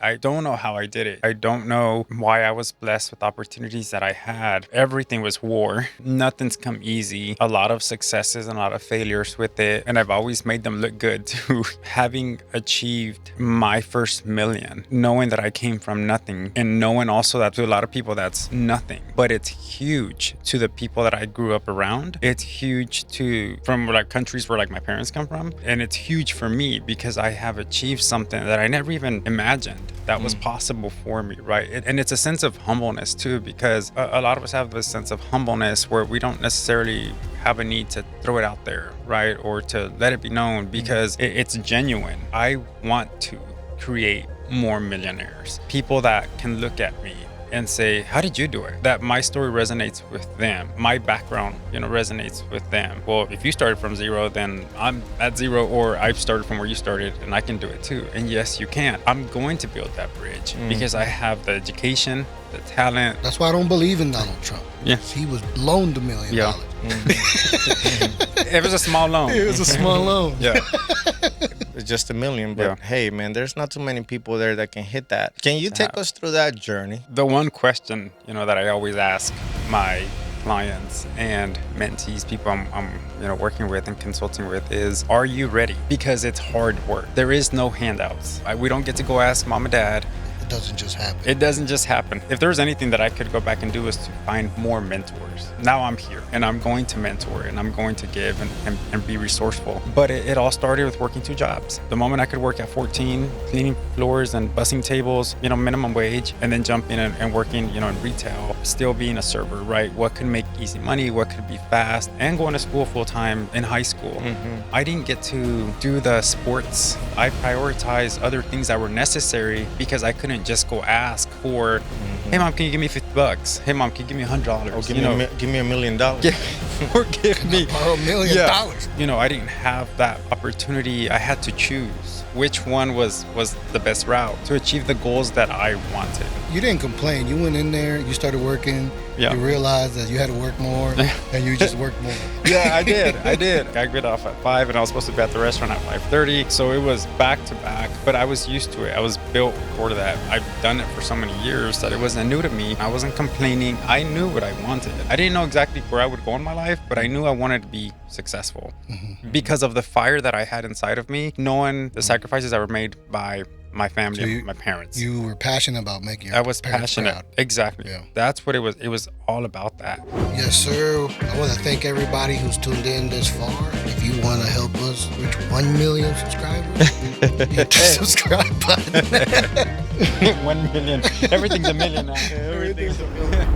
I don't know how I did it. I don't know why I was blessed with opportunities that I had. Everything was war. Nothing's come easy. A lot of successes and a lot of failures with it. And I've always made them look good too. Having achieved my first million, knowing that I came from nothing, and knowing also that to a lot of people that's nothing, but it's huge to the people that I grew up around. It's huge to from like countries where like my parents come from, and it's huge for me because I have achieved something that I never even imagined that was possible for me, right? And it's a sense of humbleness too, because a lot of us have this sense of humbleness where we don't necessarily have a need to throw it out there, right? Or to let it be known because it's genuine. I want to create more millionaires, people that can look at me and say, how did you do it? That my story resonates with them. My background, resonates with them. Well, if you started from zero, then I'm at zero, or I've started from where you started and I can do it too. And yes, you can. I'm going to build that bridge because I have the education, the talent. That's why I don't believe in Donald Trump. Yeah. He was loaned $1 million. Yeah. It was a small loan. It was a small loan. Yeah. It's just $1 million, but hey, man, there's not too many people there that can hit that. Can you take us through that journey? The one question, that I always ask my clients and mentees, people I'm working with and consulting with is, are you ready? Because it's hard work. There is no handouts. We don't get to go ask mom and dad. It doesn't just happen. It doesn't just happen. If there's anything that I could go back and do is to find more mentors. Now I'm here and I'm going to mentor and I'm going to give and be resourceful. But it all started with working 2 jobs. The moment I could work at 14, cleaning floors and bussing tables, minimum wage, and then jumping and working, in retail, still being a server, right? What could make easy money? What could be fast? And going to school full time in high school. I didn't get to do the sports. I prioritized other things that were necessary because I couldn't just go ask for, hey mom, can you give me $50? Hey mom, can you give me $100? Or give me $1 million. Or give me $1 million. I didn't have that opportunity. I had to choose which one was the best route to achieve the goals that I wanted. You didn't complain. You went in there, you started working, Yeah. you realized that you had to work more, and you just worked more. Yeah, I did. I got off at 5 and I was supposed to be at the restaurant at 5:30. So it was back to back, but I was used to it. I was built for that. I've done it for so many years that it wasn't new to me. I wasn't complaining. I knew what I wanted. I didn't know exactly where I would go in my life, but I knew I wanted to be successful because of the fire that I had inside of me, knowing the sacrifices that were made by my family and my parents. You were passionate about making your I was parents passionate. proud. Exactly. Yeah. That's what it was. It was all about that. Yes, sir. I want to thank everybody who's tuned in this far. If you want to help us reach 1 million subscribers, hit the subscribe button. 1 million. Everything's a million now. Everything's a million.